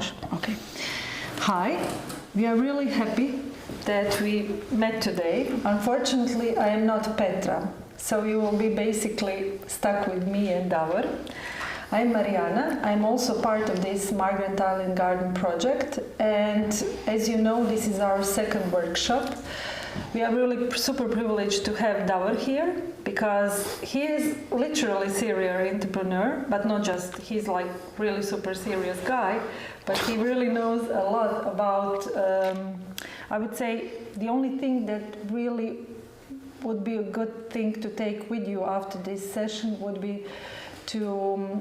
much. Okay. Hi, we are really happy that we met today. Unfortunately, I am not Petra, so you will be basically stuck with me and Davor. I'm Marijana. I'm also part of this Migrant Talent Garden project, and as you know, this is our second workshop. We are really super privileged to have Davor here because he is literally serial entrepreneur, but not just, he's like really super serious guy, but he really knows a lot about, I would say the only thing that really would be a good thing to take with you after this session would be to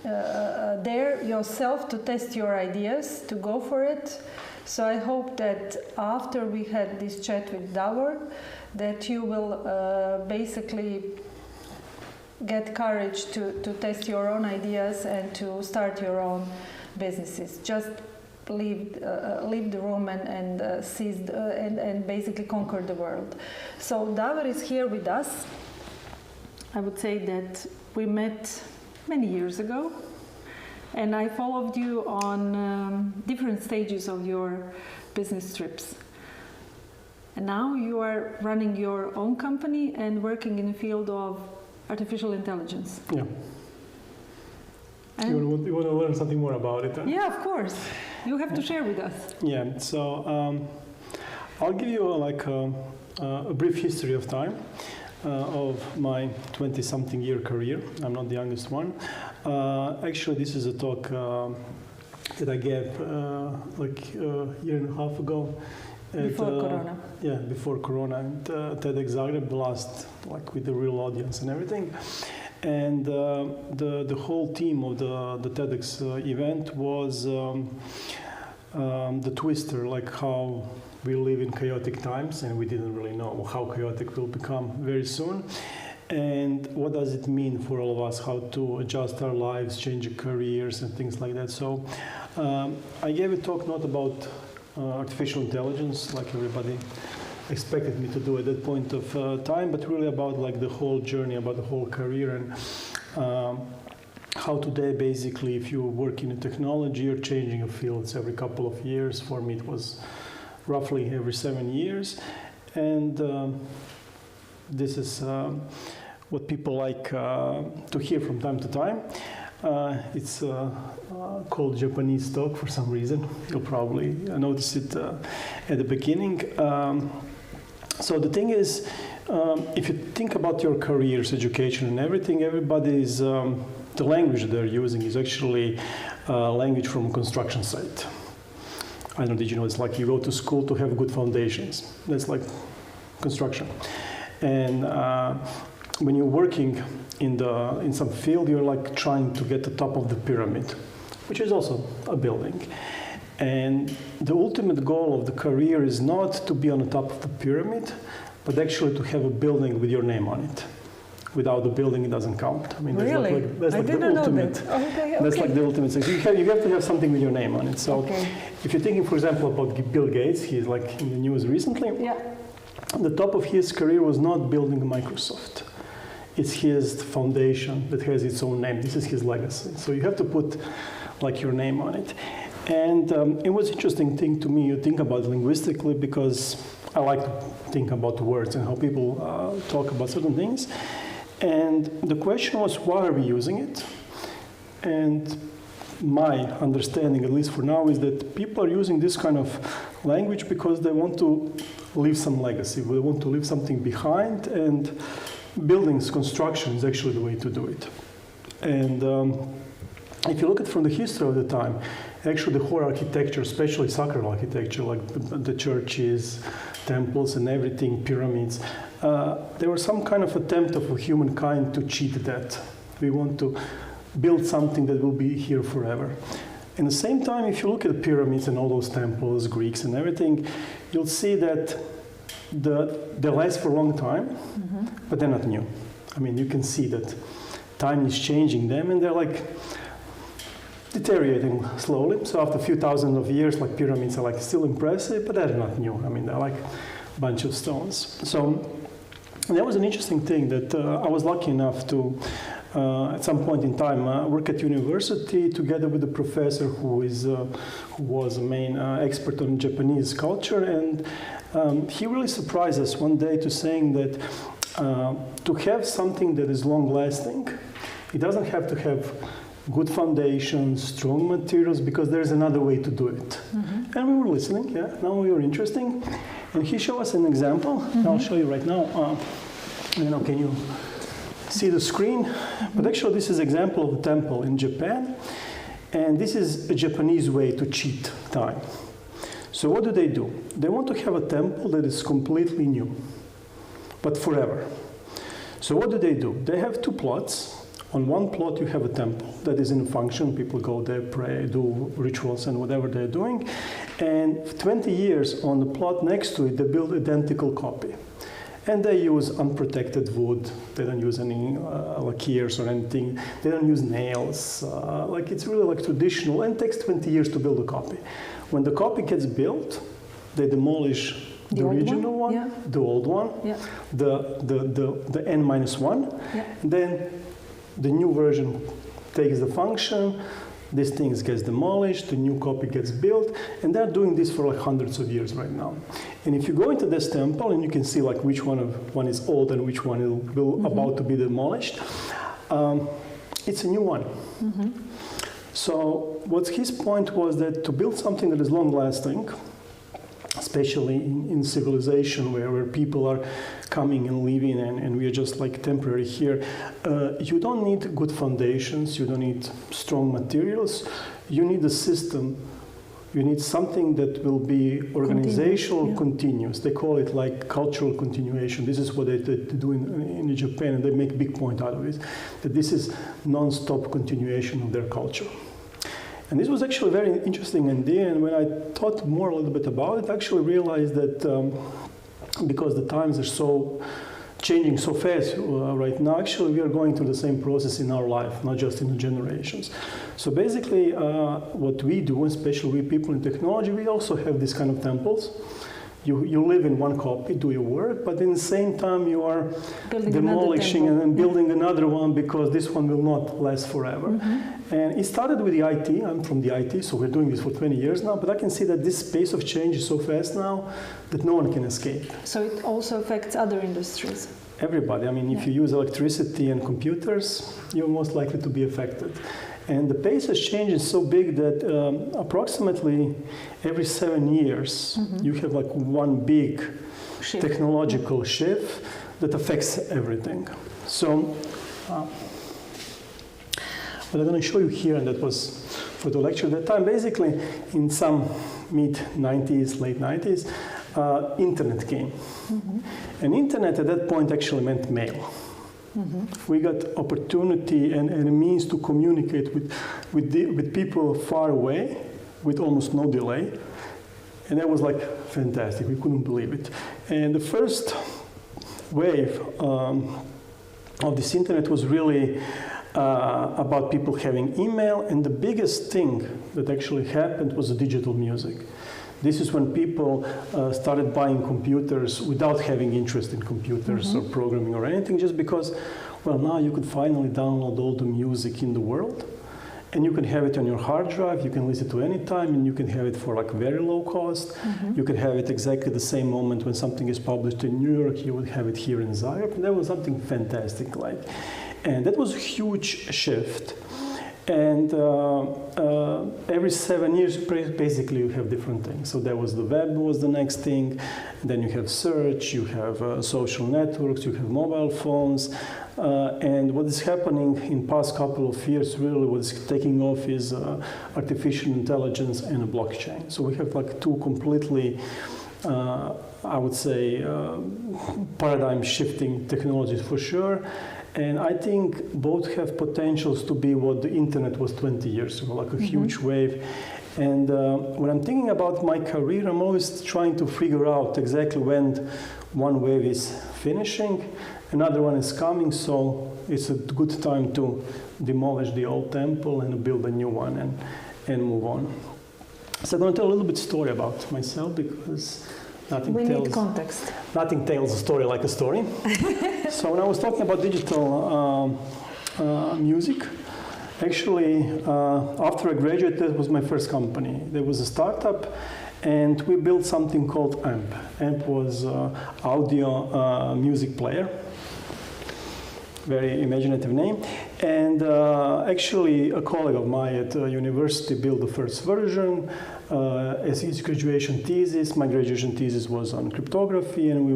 dare yourself to test your ideas, to go for it. So I hope that after we had this chat with Davor, that you will basically get courage to test your own ideas and to start your own businesses. Just leave the room and seize and basically conquer the world. So Davor is here with us. I would say that we met many years ago, and I followed you on different stages of your business trips. And now you are running your own company and working in the field of artificial intelligence. Yeah. You want to learn something more about it? Huh? Yeah, of course. You have to share with us. Yeah, so I'll give you a brief history of time. Of my 20-something year career. I'm not the youngest one. Actually, this is a talk that I gave like a year and a half ago. Before Corona. Yeah, before Corona, and TEDx Zagreb, the last, like with the real audience and everything. And the whole theme of the TEDx event was the twister, like how we live in chaotic times, and we didn't really know how chaotic will become very soon. And what does it mean for all of us, how to adjust our lives, change our careers, and things like that. So I gave a talk not about artificial intelligence, like everybody expected me to do at that point of time, but really about like the whole journey, about the whole career, and how today, basically, if you work in a technology, you're changing your fields every couple of years. For me, it was roughly every 7 years, and this is what people like to hear from time to time. It's called Japanese talk for some reason. You'll probably notice it at the beginning. So the thing is, if you think about your careers, education, and everything, everybody's the language they're using is actually language from a construction site. I don't know, did you know, it's like you go to school to have good foundations. That's like construction. And when you're working in some field, you're like trying to get the top of the pyramid, which is also a building. And the ultimate goal of the career is not to be on the top of the pyramid, but actually to have a building with your name on it. Without the building, it doesn't count. I mean, really? That's like the ultimate. Okay. That's like the ultimate thing. So you have to have something with your name on it. So if you're thinking, for example, about Bill Gates, he's like in the news recently. Yeah. The top of his career was not building Microsoft. It's his foundation that has its own name. This is his legacy. So you have to put like your name on it. And it was an interesting thing to me to think about linguistically, because I like to think about words and how people talk about certain things. And the question was, why are we using it? And my understanding, at least for now, is that people are using this kind of language because they want to leave some legacy. They want to leave something behind, and buildings, construction is actually the way to do it. And if you look at it from the history of the time, actually the whole architecture, especially sacred architecture, like the churches, temples and everything, pyramids, there was some kind of attempt of humankind to cheat that. We want to build something that will be here forever. At the same time, if you look at the pyramids and all those temples, Greeks and everything, you'll see that they last for a long time, but they're not new. I mean, you can see that time is changing them, and they're like deteriorating slowly. So after a few thousand of years, like pyramids are like still impressive, but they're not new. I mean, they're like a bunch of stones. So that was an interesting thing that I was lucky enough to at some point in time work at university together with a professor who was a main expert on Japanese culture, and he really surprised us one day to saying that to have something that is long-lasting, it doesn't have to have good foundations, strong materials, because there's another way to do it. And we were listening, now we were interested. And he showed us an example. I'll show you right now. Can you see the screen? But actually this is an example of a temple in Japan. And this is a Japanese way to cheat time. So what do? They want to have a temple that is completely new, but forever. So what do? They have two plots. On one plot you have a temple that is in function. People go there, pray, do rituals and whatever they're doing. And 20 years on the plot next to it, they build identical copy. And they use unprotected wood. They don't use any lacquers or anything. They don't use nails. It's really like traditional, and it takes 20 years to build a copy. When the copy gets built, they demolish the original one, the old one, the N-1. Then the new version takes the function, this thing gets demolished, the new copy gets built, and they're doing this for like hundreds of years right now. And if you go into this temple, and you can see like which one is old and which one will about to be demolished, it's a new one. So what his point was that to build something that is long-lasting, especially in civilization where people are coming and leaving and we are just like temporary here, you don't need good foundations, you don't need strong materials, you need a system, you need something that will be organizational, continuous. They call it like cultural continuation. This is what they do in Japan, and they make a big point out of it, that this is non-stop continuation of their culture. And this was actually a very interesting idea, and when I thought more a little bit about it, I actually realized that because the times are changing so fast right now, actually we are going through the same process in our life, not just in the generations. So basically what we do, especially we people in technology, we also have these kind of temples. You live in one copy, do your work, but in the same time you are demolishing and then building another one, because this one will not last forever. And it started with the IT. I'm from the IT, so we're doing this for 20 years now, but I can see that this pace of change is so fast now that no one can escape. So it also affects other industries? Everybody. I mean, if you use electricity and computers, you're most likely to be affected. And the pace has changed so big that approximately every 7 years, you have like one big technological shift that affects everything. So what I'm going to show you here, and that was for the lecture at that time, basically in some mid-90s, late 90s, internet came. And internet at that point actually meant mail. We got opportunity and a means to communicate with people far away with almost no delay. And that was like fantastic. We couldn't believe it. And the first wave of this internet was really about people having email. And the biggest thing that actually happened was the digital music. This is when people started buying computers without having interest in computers or programming or anything, just because, well, now you could finally download all the music in the world, and you can have it on your hard drive, you can listen to any time, and you can have it for like very low cost. You can have it exactly the same moment when something is published in New York, you would have it here in Zagreb, and that was something fantastic. And that was a huge shift. And every 7 years, basically, you have different things. So there was the web was the next thing. Then you have search, you have social networks, you have mobile phones. And what is happening in past couple of years, really what is taking off is artificial intelligence and a blockchain. So we have like two completely, I would say, paradigm shifting technologies for sure. And I think both have potentials to be what the internet was 20 years ago, like a huge wave. And when I'm thinking about my career, I'm always trying to figure out exactly when one wave is finishing, another one is coming, so it's a good time to demolish the old temple and build a new one and move on. So I'm going to tell a little bit story about myself, because need context. Nothing tells a story like a story. So when I was talking about digital music. Actually, after I graduated, that was my first company. There was a startup, and we built something called AMP. AMP was audio music player. Very imaginative name. And actually, a colleague of mine at university built the first version as his graduation thesis. My graduation thesis was on cryptography, and we,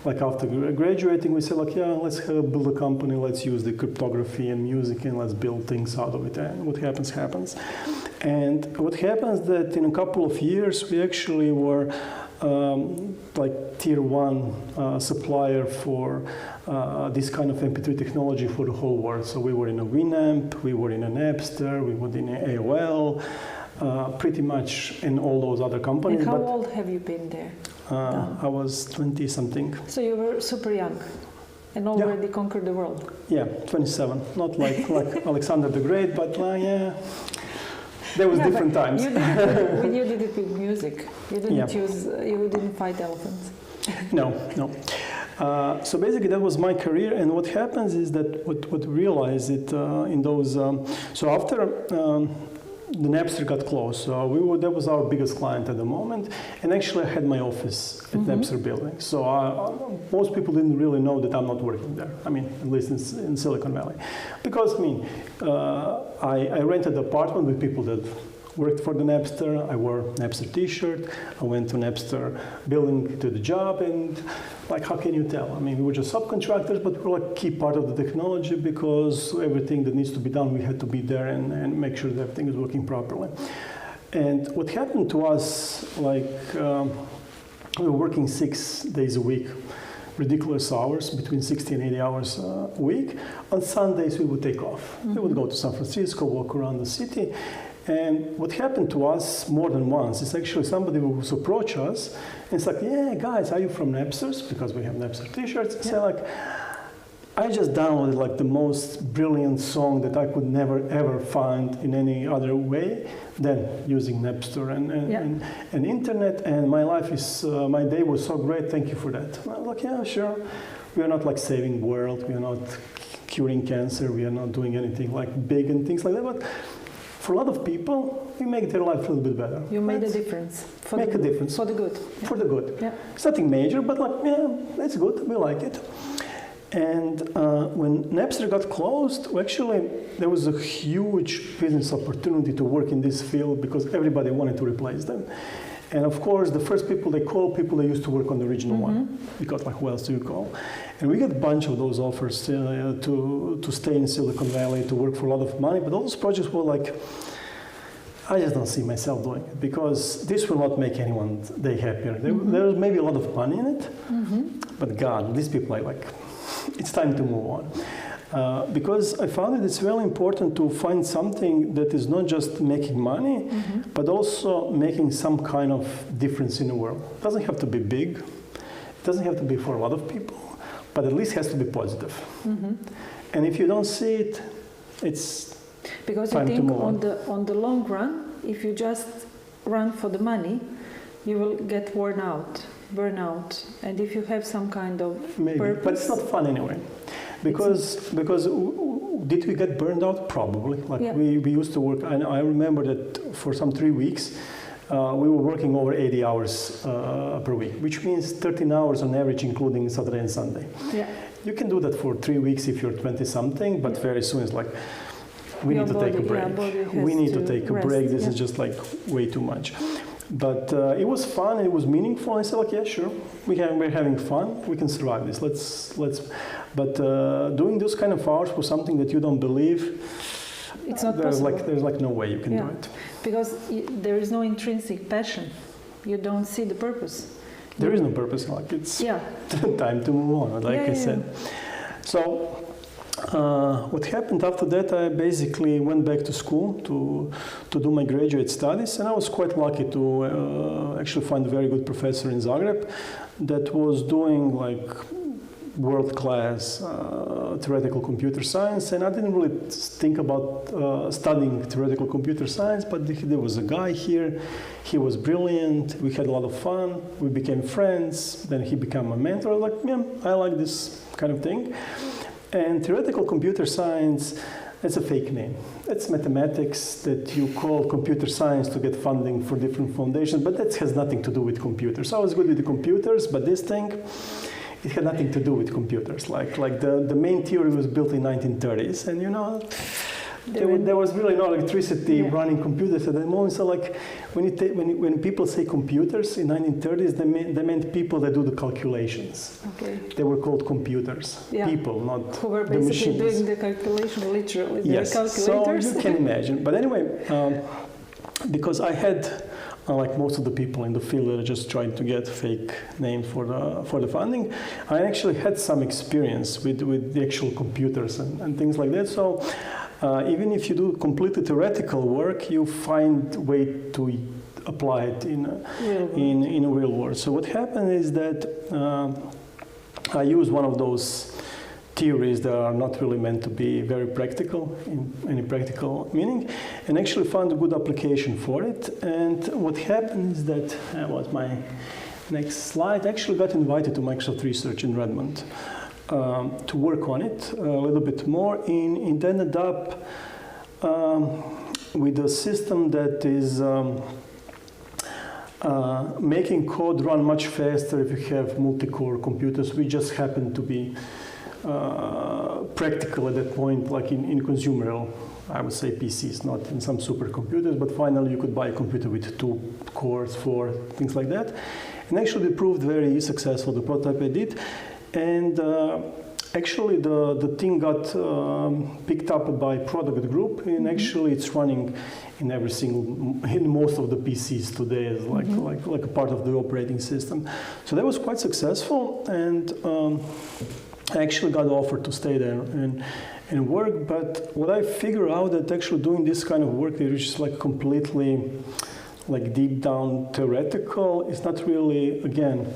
like after graduating, we said, like, yeah, let's build a company. Let's use the cryptography and music, and let's build things out of it. And what happens, happens. And what happens that in a couple of years, we actually were like tier one supplier for this kind of MP3 technology for the whole world. So we were in a Winamp, we were in a Napster, we were in AOL, pretty much in all those other companies. And how old have you been there? I was 20-something. So you were super young and already conquered the world? Yeah, 27. Not like Alexander the Great, but yeah. There was different times. You did it with music. You didn't you didn't fight elephants. No. So basically, that was my career. And what happens is that what we realized it in those. So after the Napster got closed, so that was our biggest client at the moment. And actually, I had my office at Napster building. So most people didn't really know that I'm not working there. I mean, at least in Silicon Valley, because I rented an apartment with people that worked for the Napster. I wore Napster T-shirt. I went to Napster building to the job, and like, how can you tell? I mean, we were just subcontractors, but we were like key part of the technology, because everything that needs to be done, we had to be there and make sure that everything is working properly. And what happened to us, like, we were working 6 days a week, ridiculous hours, between 60 and 80 hours a week. On Sundays, we would take off. We would go to San Francisco, walk around the city. And what happened to us more than once is actually somebody who would approach us and it's like, yeah, guys, are you from Napsters? Because we have Napster T-shirts. Say like, I just downloaded like the most brilliant song that I could never ever find in any other way than using Napster and internet. And my life is, my day was so great. Thank you for that. And I was like, yeah, sure. We are not like saving the world. We are not curing cancer. We are not doing anything like big and things like that. But for a lot of people, we make their life a little bit better. You made a difference. Make a difference. For the good. Yeah. For the good. Yeah. It's nothing major, but like, yeah, it's good. We like it. And when Napster got closed, actually, there was a huge business opportunity to work in this field because everybody wanted to replace them. And of course, the first people they call people that used to work on the original one. Because like, who else do you call? And we got a bunch of those offers to stay in Silicon Valley, to work for a lot of money. But all those projects were like, I just don't see myself doing it because this will not make anyone day happier. There's maybe a lot of money in it, but God, these people are like, it's time to move on. Because I found it's really important to find something that is not just making money, but also making some kind of difference in the world. It doesn't have to be big. It doesn't have to be for a lot of people, but at least has to be positive. And if you don't see it, it's because time you think to move on the long run, if you just run for the money, you will get burnout. And if you have some kind of purpose, but it's not fun anyway. Because did we get burned out? Probably. Like we used to work, and I remember that for some 3 weeks, we were working over 80 hours per week, which means 13 hours on average, including Saturday and Sunday. Yeah. You can do that for 3 weeks if you're 20-something, but very soon it's like, we need to take a break. We need to take a break. This is just like way too much. But it was fun. It was meaningful. I said, like, yeah, sure. We're having fun. We can survive this. Let's. But doing those kind of hours for something that you don't believe, it's not possible. There's like no way you can do it. Because there is no intrinsic passion. You don't see the purpose. There is no purpose. Like it's time to move on. Like I said. So what happened after that, I basically went back to school to do my graduate studies, and I was quite lucky to actually find a very good professor in Zagreb that was doing like world-class theoretical computer science, and I didn't really think about studying theoretical computer science, but there was a guy here, he was brilliant, we had a lot of fun, we became friends, then he became a mentor. I was like, yeah, I like this kind of thing. And theoretical computer science, it's a fake name. It's mathematics that you call computer science to get funding for different foundations, but that has nothing to do with computers. I was good with the computers, but this thing, it had nothing to do with computers. Like the main theory was built in 1930s, and there was really no electricity running computers at that moment. So like when people say computers in 1930s, they meant people that do the calculations. Okay. They were called computers. Yeah. People, not who were the basically machines. doing the calculation, literally. Yes. The calculators. So you can imagine. But anyway, because I had, like most of the people in the field that are just trying to get fake names for the funding, I actually had some experience with the actual computers and things like that. So even if you do completely theoretical work, you find a way to apply it in a real world. So what happened is that I used one of those theories that are not really meant to be very practical in any practical meaning, and actually found a good application for it. And what happened is that was my next slide. I actually got invited to Microsoft Research in Redmond to work on it a little bit more. It ended up with a system that is making code run much faster if you have multi-core computers. We just happen to be practical at that point, like in consumer, I would say PCs, not in some supercomputers, but finally you could buy a computer with 2 cores, 4, things like that. And actually it proved very successful, the prototype I did. And actually the thing got picked up by product group, and actually it's running in most of the PCs today as like a part of the operating system. So that was quite successful, and I actually got offered to stay there and work. But what I figured out that actually doing this kind of work, which is like completely like deep down theoretical, is not really, again,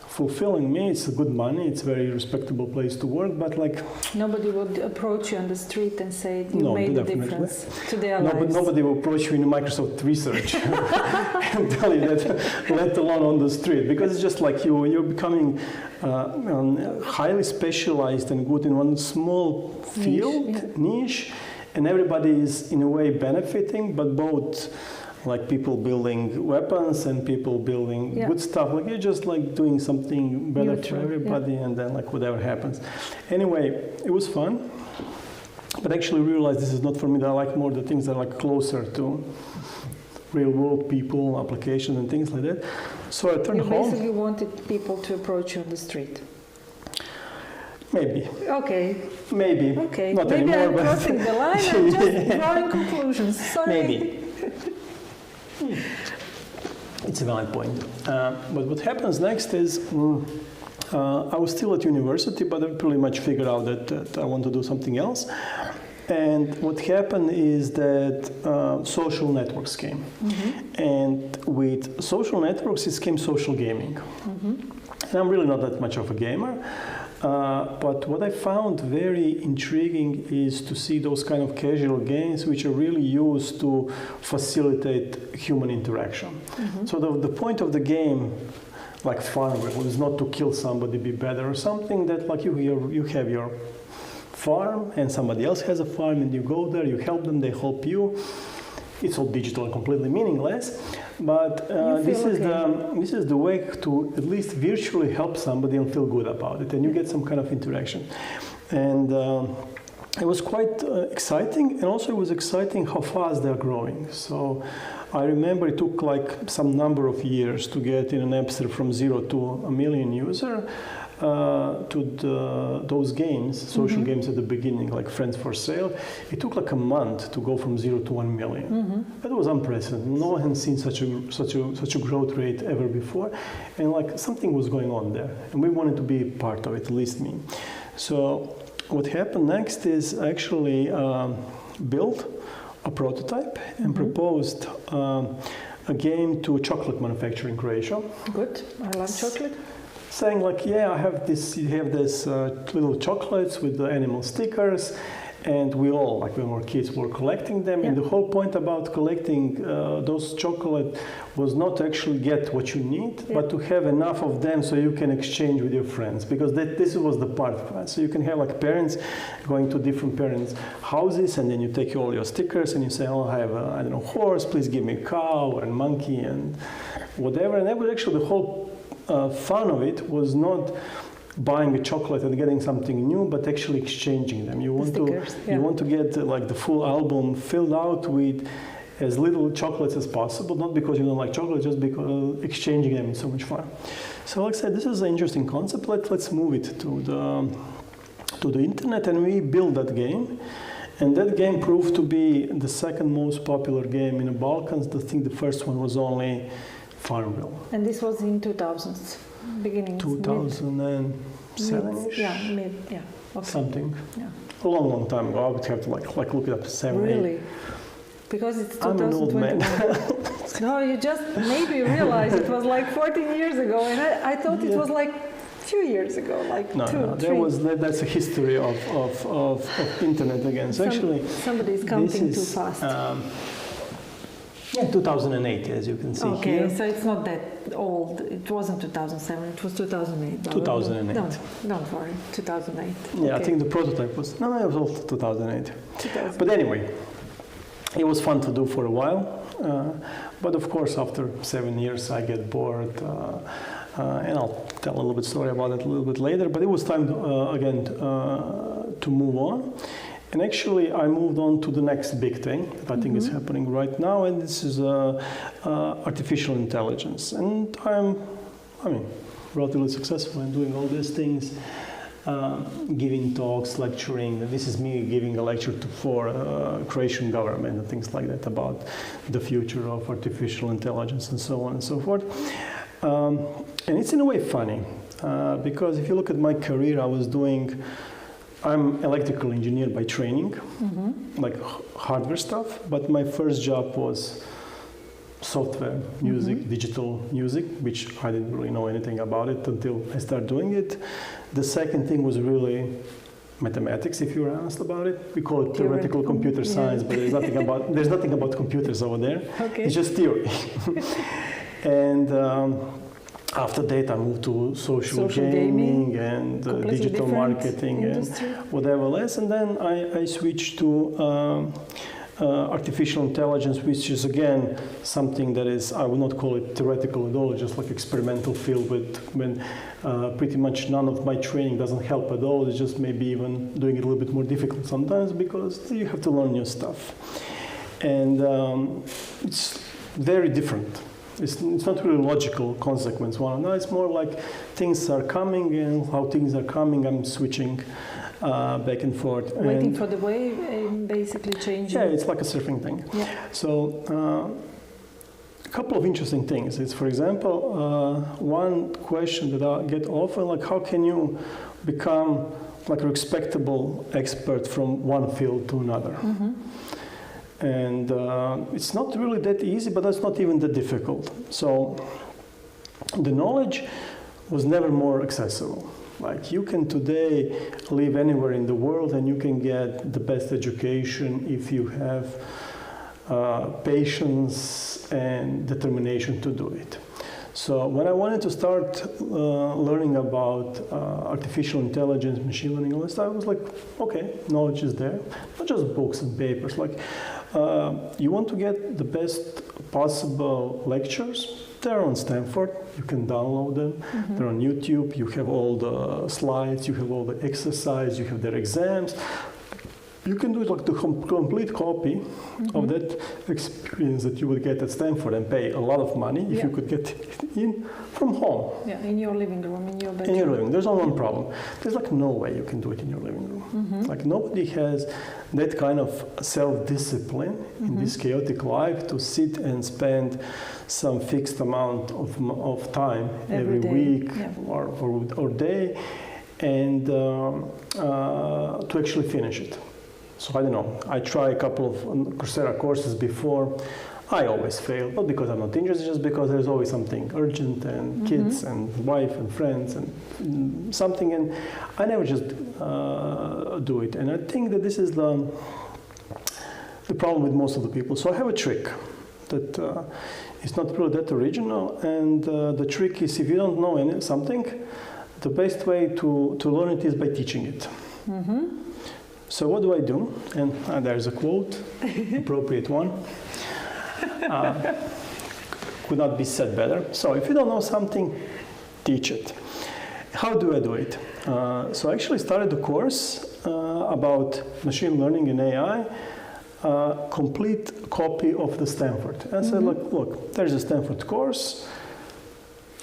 fulfilling me. It's good money, it's a very respectable place to work, but like nobody would approach you on the street and say you made a difference to their lives. Nobody will approach you in Microsoft Research and tell you that, let alone on the street, because it's just like you're becoming highly specialized and good in one small field, niche, and everybody is in a way benefiting, but both like people building weapons and people building good stuff. Like you're just like doing something better for everybody, and then like whatever happens. Anyway, it was fun, but actually realized this is not for me. I like more the things that are like closer to real world people, applications and things like that. So I turned home. You basically wanted people to approach you on the street. Maybe. Okay. Maybe. Okay. Not maybe anymore, I'm crossing the line. I'm just drawing conclusions. Sorry. Maybe. It's a valid point. But what happens next is I was still at university, but I pretty much figured out that I want to do something else. And what happened is that social networks came. And with social networks, it came social gaming. And I'm really not that much of a gamer. But what I found very intriguing is to see those kind of casual games which are really used to facilitate human interaction. So the point of the game, like farm, was not to kill somebody, be better, or something that like you have your farm and somebody else has a farm and you go there, you help them, they help you. It's all digital and completely meaningless, but this is the way to at least virtually help somebody and feel good about it, and you get some kind of interaction. And it was quite exciting, and also it was exciting how fast they're growing. So I remember it took like some number of years to get in an App Store from 0 to 1 million users. To those games, social games at the beginning, like Friends for Sale, it took like a month to go from 0 to 1 million. That was unprecedented. No one had seen such a growth rate ever before, and like something was going on there, and we wanted to be part of it, at least me. So what happened next is I actually built a prototype and proposed a game to chocolate manufacturer in Croatia. Good, I love chocolate. Saying like, yeah, I have this. You have this little chocolates with the animal stickers, And we all, like when we were kids, were collecting them. And the whole point about collecting those chocolate was not to actually get what you need, but to have enough of them so you can exchange with your friends. Because this was the part, right? So you can have like parents going to different parents' houses, and then you take all your stickers and you say, oh, I have a, I don't know, horse, please give me a cow and monkey and whatever. And that was actually the whole fun of it was not buying a chocolate and getting something new, but actually exchanging them. You want to get like the full album filled out with as little chocolates as possible, not because you don't like chocolate, just because exchanging them is so much fun. So like I said, this is an interesting concept. Let's move it to the internet, and we built that game. And that game proved to be the second most popular game in the Balkans. I think the first one was only Farmville. And this was in 2000s, beginning 2007-ish? Okay. Something. Yeah. A long time ago. I would have to like look it up. 7, really? 8. Because it's 2021. I'm an old man. No, you just maybe realize it was like 14 years ago, and I thought it was like a few years ago, like no, 2, no, 3. That's a history of internet again. So actually, somebody's counting too fast. 2008, as you can see here. Okay, so it's not that old. It wasn't 2007. It was 2008. 2008. Don't worry, 2008. Yeah, okay. I think the prototype was it was also 2008. But anyway, it was fun to do for a while. But of course, after 7 years, I get bored. And I'll tell a little bit story about it a little bit later. But it was time again to move on. And actually, I moved on to the next big thing that I think is happening right now, and this is artificial intelligence. And I'm relatively successful in doing all these things, giving talks, lecturing. This is me giving a lecture for Croatian government and things like that about the future of artificial intelligence and so on and so forth. And it's in a way funny, because if you look at my career, I'm electrical engineer by training, like hardware stuff, but my first job was software, music, digital music, which I didn't really know anything about it until I started doing it. The second thing was really mathematics, if you're asked about it. We call it theoretical computer science, but there's nothing about computers over there. Okay. It's just theory. And after that, I moved to social gaming and digital marketing industry. And whatever else. And then I switched to artificial intelligence, which is again something that is, I would not call it theoretical at all, just like experimental field when pretty much none of my training doesn't help at all. It's just maybe even doing it a little bit more difficult sometimes because you have to learn new stuff. And it's very different. It's not really logical consequence. No, it's more like things are coming, and how things are coming, I'm switching back and forth. Waiting for the wave and basically changing. Yeah, it's like a surfing thing. Yeah. So a couple of interesting things. It's, for example, one question that I get often, like how can you become like a respectable expert from one field to another? And it's not really that easy, but that's not even that difficult. So the knowledge was never more accessible. Like you can today live anywhere in the world and you can get the best education if you have patience and determination to do it. So when I wanted to start learning about artificial intelligence, machine learning, all this stuff, I was like, okay, knowledge is there, not just books and papers. Like, you want to get the best possible lectures? They're on Stanford. You can download them. They're on YouTube. You have all the slides. You have all the exercise. You have their exams. You can do like the complete copy of that experience that you would get at Stanford and pay a lot of money if you could get it in from home. Yeah, in your living room, in your bedroom. In your living room. There's only one problem. There's like no way you can do it in your living room. Like nobody has that kind of self-discipline in this chaotic life to sit and spend some fixed amount of time every week or day and to actually finish it. So I don't know, I tried a couple of Coursera courses before. I always fail, not because I'm not interested, just because there's always something urgent and kids and wife and friends and something, and I never just do it. And I think that this is the problem with most of the people. So I have a trick that is not really that original, and the trick is if you don't know something, the best way to learn it is by teaching it. So what do I do? And there's a quote, appropriate one. Could not be said better. So if you don't know something, teach it. How do I do it? So I actually started a course about machine learning and AI, complete copy of the Stanford. And I said, look, there's a Stanford course.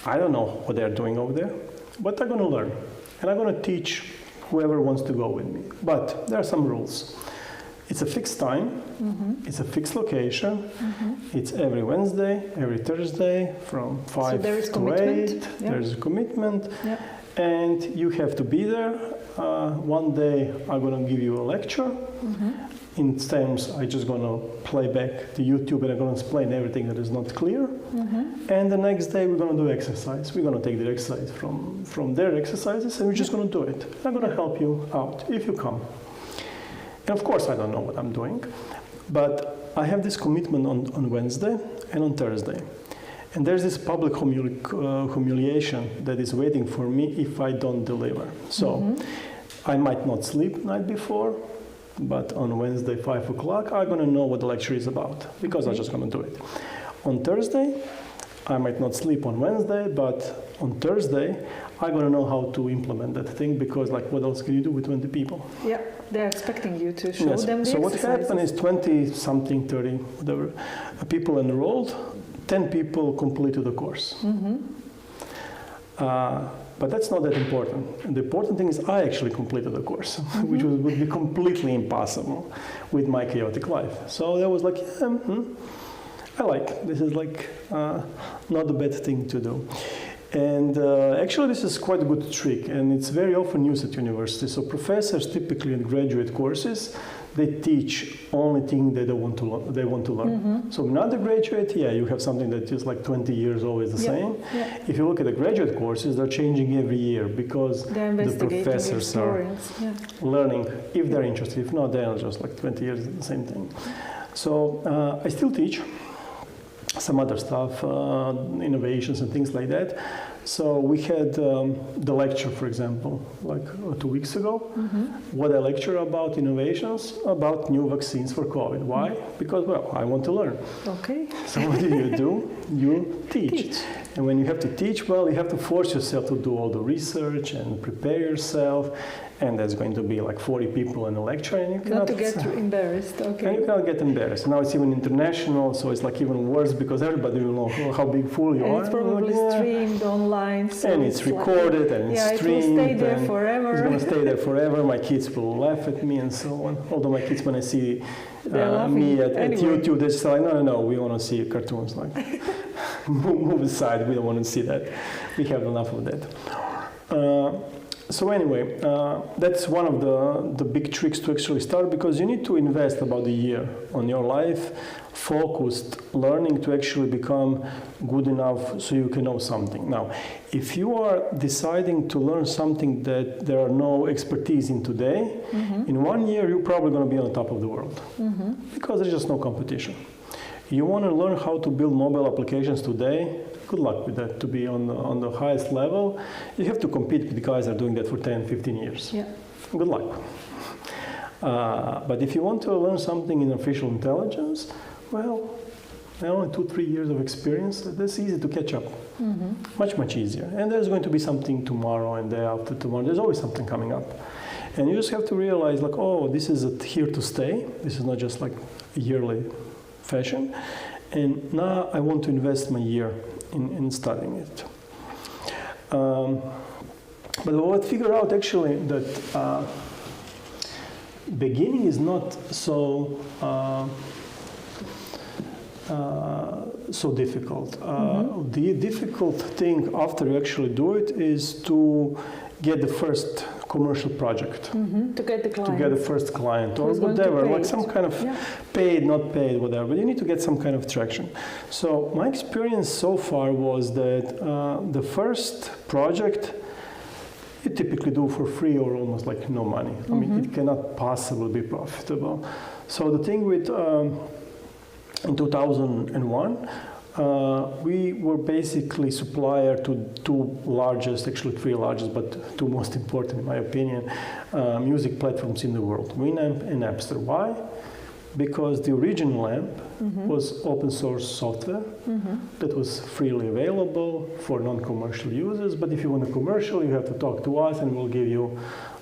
I don't know what they're doing over there, but I'm going to learn. And I'm going to teach whoever wants to go with me. But there are some rules. It's a fixed time, it's a fixed location, it's every Wednesday, every Thursday from 5 to 8. There's a commitment, and you have to be there. One day I'm going to give you a lecture. In terms, I'm just going to play back the YouTube and I'm going to explain everything that is not clear. And the next day we're going to do exercise. We're going to take the exercise from their exercises and we're just going to do it. I'm going to help you out if you come. And of course I don't know what I'm doing, but I have this commitment on Wednesday and on Thursday. And there's this public humiliation that is waiting for me if I don't deliver. So I might not sleep night before, but on Wednesday, 5 o'clock, I'm going to know what the lecture is about, because I'm just going to do it. On Thursday, I might not sleep on Wednesday, but on Thursday, I'm going to know how to implement that thing, because like, what else can you do with 20 people? Yeah, they're expecting you to show them the So exercises. what happened is 20-something, 30, whatever, people enrolled, 10 people completed the course. But that's not that important. The important thing is I actually completed the course, which would be completely impossible with my chaotic life. So that was like, I like, this is like not a bad thing to do. And actually this is quite a good trick, and it's very often used at university. So professors typically in graduate courses, they teach only thing that they want to learn. So in undergraduate, you have something that is like 20 years always the same. If you look at the graduate courses, they're changing every year because the professors are learning if they're interested. If not, they're just like 20 years the same thing. So I still teach some other stuff, innovations and things like that. So we had the lecture, for example, like 2 weeks ago. What I lecture about innovations, about new vaccines for COVID. Why? Because, well, I want to learn. Okay. So what do? You teach. And when you have to teach, well, you have to force yourself to do all the research and prepare yourself. And there's going to be like 40 people in a lecture, and you cannot... Not to get embarrassed, okay. And you cannot get embarrassed. Now it's even international, so it's like even worse because everybody will know how big fool you are. It's probably streamed online. So and it's recorded and it's streamed. It will stay there forever. It's going to stay there forever. My kids will laugh at me and so on. Although my kids, when I see me at YouTube, they say, no, we want to see cartoons. Like, move aside, we don't want to see that. We have enough of that. So anyway, that's one of the big tricks to actually start, because you need to invest about a year on your life, focused learning to actually become good enough so you can know something. Now, if you are deciding to learn something that there are no expertise in today, in 1 year you're probably going to be on top of the world, because there's just no competition. You want to learn how to build mobile applications today, good luck with that. To be on the highest level, you have to compete with the guys that are doing that for 10, 15 years. Yeah. Good luck. But if you want to learn something in artificial intelligence, well, only 2-3 years of experience, that's easy to catch up. Much easier. And there's going to be something tomorrow and day after tomorrow. There's always something coming up. And you just have to realize, like, oh, this is here to stay. This is not just like a yearly fashion. And now I want to invest my year in studying it. But what I figured out actually that beginning is not so difficult. The difficult thing after you actually do it is to get the first commercial project. To get the client. To get the first client or Who's going to whatever, pay like it? some kind of paid, not paid, whatever. But you need to get some kind of traction. So my experience so far was that the first project you typically do for free or almost like no money. I mean, it cannot possibly be profitable. So the thing with in 2001. We were basically supplier to actually three largest, but two most important in my opinion, music platforms in the world, Winamp and Napster. Why? Because the original AMP was open source software that was freely available for non-commercial users, but if you want a commercial, you have to talk to us and we'll give you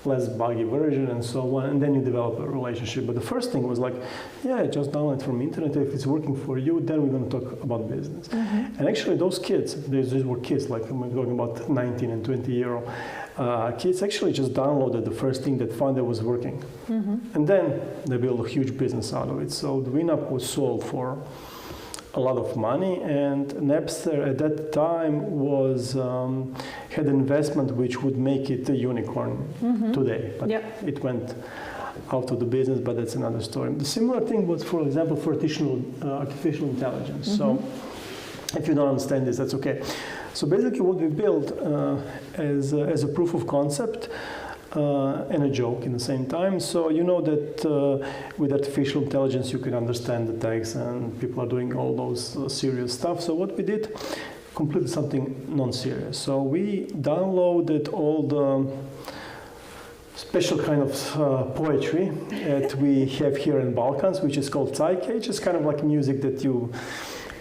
less buggy version and so on, and then you develop a relationship. But the first thing was like, yeah, just download from internet. If it's working for you, then we're going to talk about business. And actually those kids, these were kids, like I'm talking about 19 and 20-year-old kids, actually just downloaded the first thing that found that was working. And then they built a huge business out of it. So the Winamp was sold for a lot of money, and Napster at that time was had an investment which would make it a unicorn today. But it went out of the business, but that's another story. The similar thing was, for example, for artificial intelligence. So if you don't understand this, that's okay. So basically what we built as a proof of concept and a joke in the same time. So you know that with artificial intelligence you can understand the text and people are doing all those serious stuff. So what we did, completely something non-serious. So we downloaded all the special kind of poetry that we have here in Balkans, which is called Cajke. It's kind of like music that you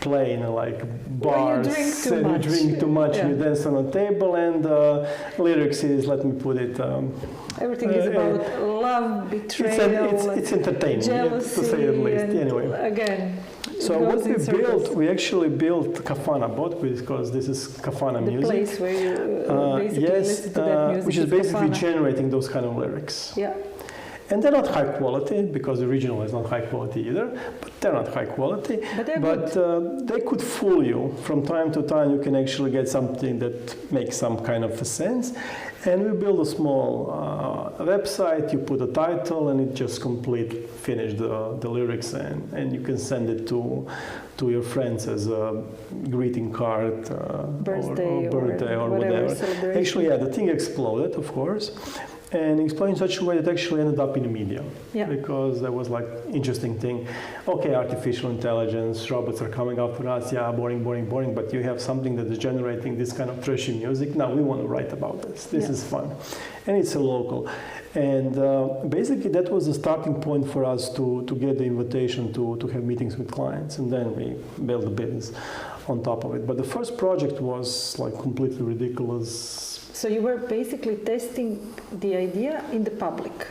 play in like bars, and you drink too much, you dance on a table, and lyrics is, let me put it, everything is about love, betrayal, it's entertaining, jealousy, to say the least. Anyway, again. So what we built, we actually built Kafana bot, because this is Kafana music. The place where you basically listen to that music, which is basically generating those kind of lyrics. Yeah. And they're not high quality, because the original is not high quality either, but they're not high quality. But they could fool you. From time to time, you can actually get something that makes some kind of a sense. And we build a small website, you put a title, and it just finish the lyrics, and you can send it to your friends as a greeting card, birthday or whatever. Actually, the thing exploded, of course. And explained in such a way that actually ended up in the media. Because there was like interesting thing. Okay, artificial intelligence, robots are coming after us. Yeah, boring. But you have something that is generating this kind of trashy music. Now we want to write about this. This is fun. And it's a local. And basically that was the starting point for us to get the invitation to have meetings with clients. And then we built the business on top of it. But the first project was like completely ridiculous. So you were basically testing the idea in the public.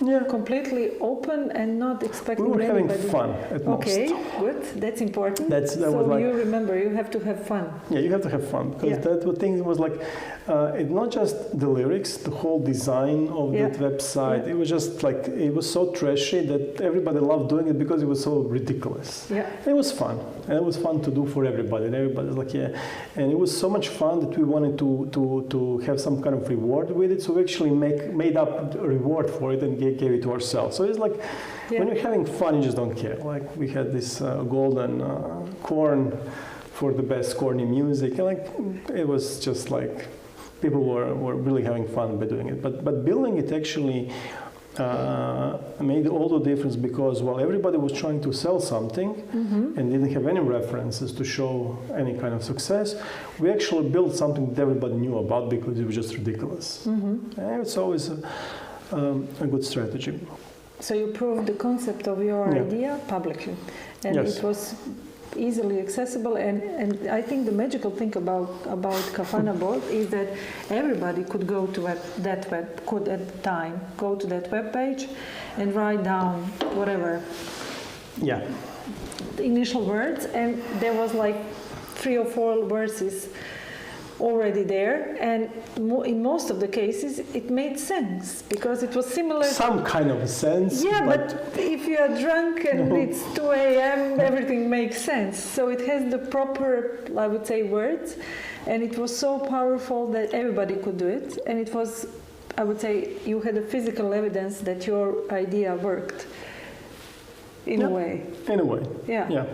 Yeah. Completely open and not expecting anybody. We were having fun at most. Okay, good. That's important. So was like, you remember, you have to have fun. Yeah, you have to have fun, because that thing was like, it's not just the lyrics, the whole design of that website. It was just like, it was so trashy that everybody loved doing it because it was so ridiculous. Yeah. And it was fun. And it was fun to do for everybody. And everybody's like, And it was so much fun that we wanted to have some kind of reward with it. So we actually made up a reward for it and gave it to ourselves. So it's like, when you're having fun, you just don't care. Like we had this golden corn for the best corny music. And like, it was just like, people were really having fun by doing it. But building it actually made all the difference, because while everybody was trying to sell something and didn't have any references to show any kind of success, we actually built something that everybody knew about because it was just ridiculous. And it's always a good strategy. So you proved the concept of your idea publicly, and it was easily accessible, and I think the magical thing about Kafana board is that everybody could go to that web page and write down whatever the initial words, and there was like 3 or 4 verses already there, and in most of the cases it made sense because it was similar. Some kind of sense. Yeah, but if you are drunk and it's 2 a.m., everything makes sense. So it has the proper, I would say, words, and it was so powerful that everybody could do it, and it was I would say you had a physical evidence that your idea worked in a way. In a way. Yeah.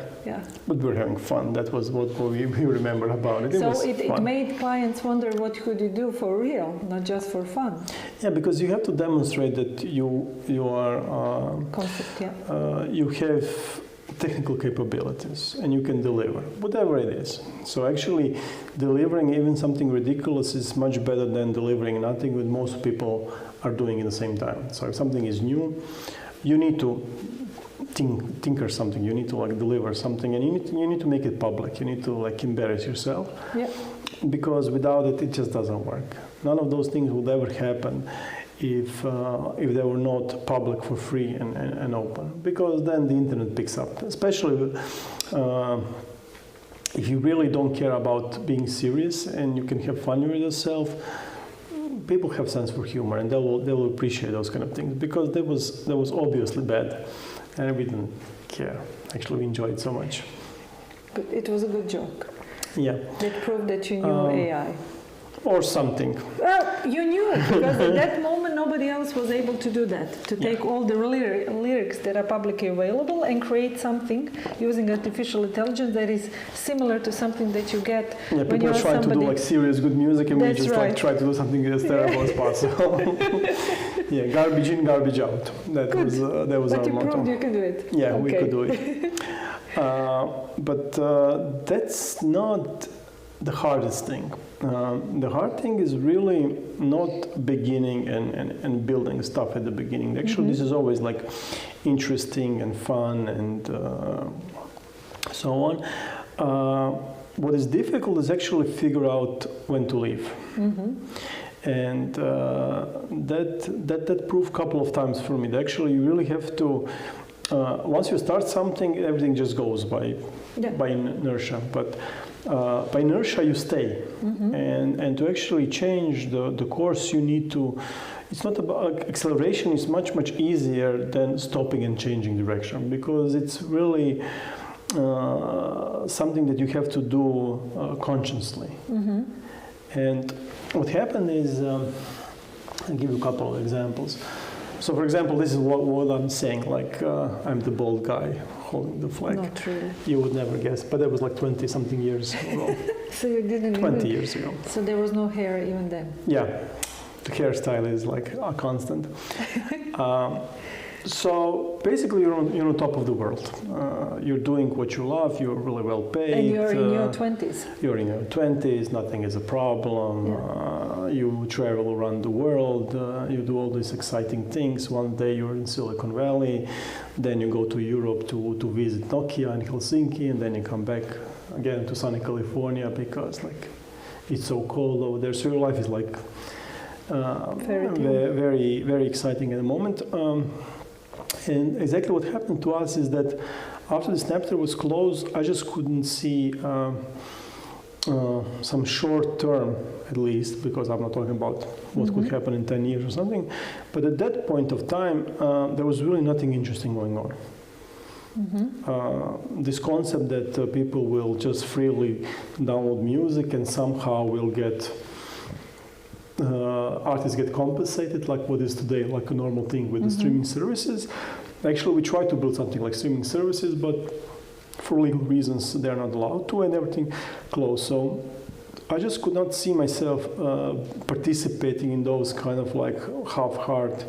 But we're having fun. That was what we remember about it. So it made clients wonder, what could you do for real, not just for fun? Yeah, because you have to demonstrate that you are you have technical capabilities and you can deliver whatever it is. So actually delivering even something ridiculous is much better than delivering nothing, what most people are doing at the same time. So if something is new, you need to tinker something, you need to like deliver something, and you need to make it public, you need to like embarrass yourself. Yeah. Because without it, it just doesn't work. None of those things would ever happen if they were not public for free and open, because then the internet picks up, especially if you really don't care about being serious and you can have fun with yourself. People have sense for humor and they will appreciate those kind of things, because that was obviously bad and we didn't care. Actually, we enjoyed it so much. But it was a good joke. Yeah. That proved that you knew AI. Or something. Well, you knew, because at that moment nobody else was able to do that, to take all the lyrics that are publicly available and create something using artificial intelligence that is similar to something that you get when people you are trying to do like serious good music, and we just like try to do something as terrible as possible. Yeah, garbage in, garbage out. That was our motto. But you proved you can do it. Yeah, we could do it. But that's not the hardest thing. The hard thing is really not beginning and building stuff at the beginning. Actually, this is always like interesting and fun and so on. What is difficult is actually figure out when to leave. And that proved a couple of times for me. Actually, you really have to, once you start something, everything just goes by inertia. But by inertia, you stay. And to actually change the course, you need to, it's not about acceleration, it's much, much easier than stopping and changing direction, because it's really something that you have to do consciously. And what happened is, I'll give you a couple of examples. So, for example, this is what I'm saying, like I'm the bald guy holding the flag. Not really. You would never guess, but that was like 20-something years ago. So you didn't 20 years ago. So there was no hair even then? Yeah, the hairstyle is like a constant. So basically you're on top of the world. You're doing what you love, you're really well paid. And you're in your 20s. You're in your 20s, nothing is a problem. You travel around the world, you do all these exciting things. One day you're in Silicon Valley, then you go to Europe to visit Nokia in Helsinki, and then you come back again to sunny California because like it's so cold over there. So your life is like very, very exciting at the moment. And exactly what happened to us is that after the Snapter was closed, I just couldn't see some short term, at least, because I'm not talking about what could happen in 10 years or something. But at that point of time, there was really nothing interesting going on. This concept that people will just freely download music and somehow will get artists get compensated, like what is today like a normal thing with the streaming services. Actually, we try to build something like streaming services, but for legal reasons they're not allowed to, and everything closed. So I just could not see myself participating in those kind of like half-hearted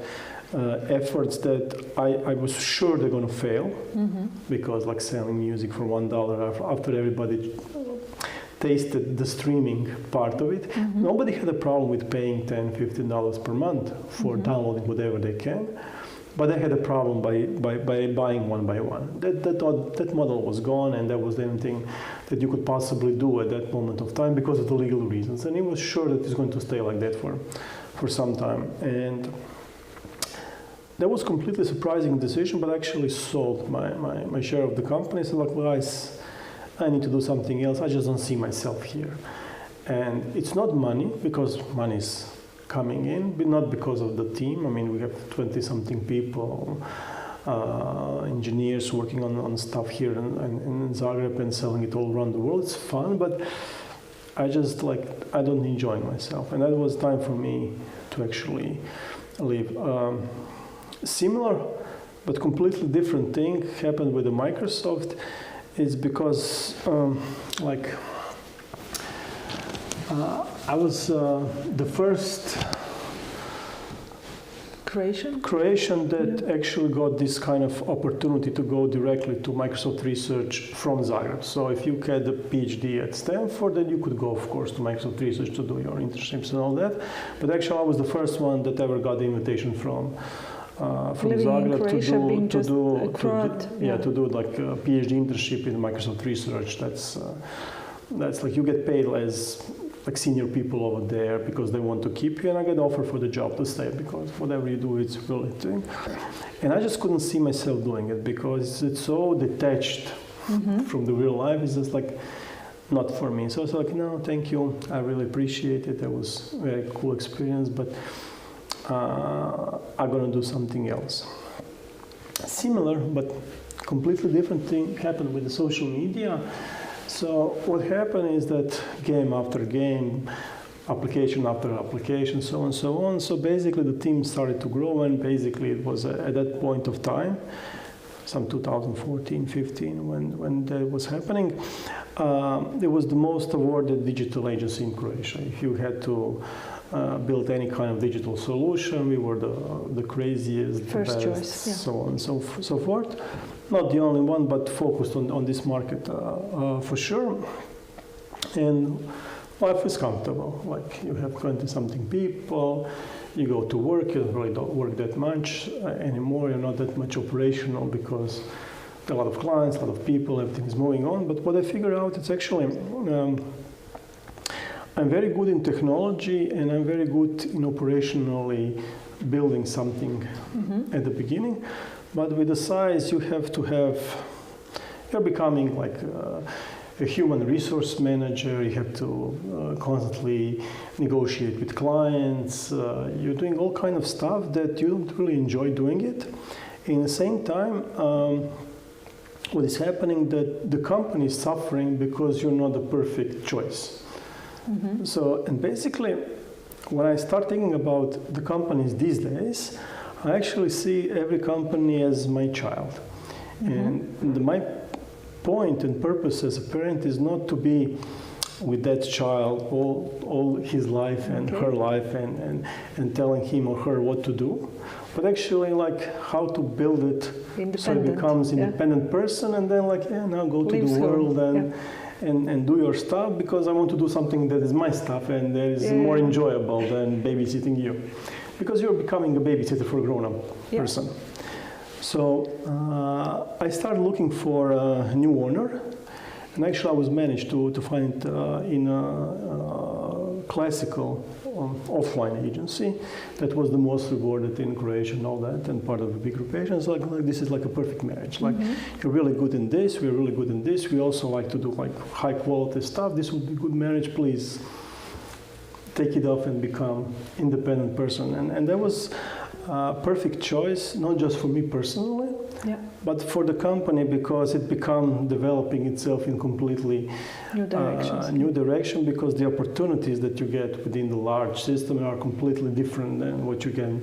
efforts that I was sure they're going to fail, because like selling music for $1 after everybody tasted the streaming part of it. Nobody had a problem with paying $10, $15 per month for downloading whatever they can, but they had a problem by buying one by one. That model was gone, and that was the only thing that you could possibly do at that moment of time because of the legal reasons. And he was sure that it's going to stay like that for some time. And that was a completely surprising decision, but I actually sold my share of the company. So like, guys, I need to do something else. I just don't see myself here. And it's not money, because money is coming in, but not because of the team. I mean, we have 20-something people, engineers working on stuff here in Zagreb and selling it all around the world. It's fun, but I just like, I don't enjoy myself. And that was time for me to actually leave. Similar but completely different thing happened with the Microsoft. It's because I was the first Croatian that actually got this kind of opportunity to go directly to Microsoft Research from Zagreb. So if you had a PhD at Stanford, then you could go, of course, to Microsoft Research to do your internships and all that. But actually, I was the first one that ever got the invitation from Zagreb to do like a PhD internship in Microsoft Research. That's like you get paid as like senior people over there because they want to keep you, and I get offer for the job to stay because whatever you do, it's really doing. And I just couldn't see myself doing it because it's so detached from the real life. It's just like not for me. So I was like, no, thank you. I really appreciate it. That was a very cool experience, but I'm gonna do something else. Similar but completely different thing happened with the social media. So what happened is that game after game, application after application, so on and so on. So basically the team started to grow, and basically it was at that point of time, some 2014, 15, when that was happening, it was the most awarded digital agency in Croatia. If you had to build any kind of digital solution, we were the craziest, first best, choice, yeah. so on and so forth. Not the only one, but focused on this market for sure. And life is comfortable. Like you have 20-something people, you go to work, you really don't work that much anymore. You're not that much operational because there are a lot of clients, a lot of people, everything is moving on. But what I figured out, it's actually I'm very good in technology and I'm very good in operationally building something at the beginning. But with the size, you have to have, you're becoming like a human resource manager. You have to constantly negotiate with clients. You're doing all kind of stuff that you don't really enjoy doing it. In the same time, what is happening that the company is suffering because you're not the perfect choice. So, and basically, when I start thinking about the companies these days, I actually see every company as my child. And my point and purpose as a parent is not to be with that child all his life and her life and telling him or her what to do, but actually like how to build it so it becomes independent person, and then like, now go to the world and do your stuff because I want to do something that is my stuff and that is more enjoyable than babysitting you. Because you're becoming a babysitter for a grown-up person. So I started looking for a new owner, and actually I was managed to find in a classical offline agency that was the most rewarded in Croatia and all that, and part of a big group agency. Like this is like a perfect marriage. Like you're really good in this, we're really good in this. We also like to do like high quality stuff. This would be a good marriage, please. Take it off and become independent person, and that was a perfect choice, not just for me personally, but for the company because it became developing itself in completely new direction because the opportunities that you get within the large system are completely different than what you can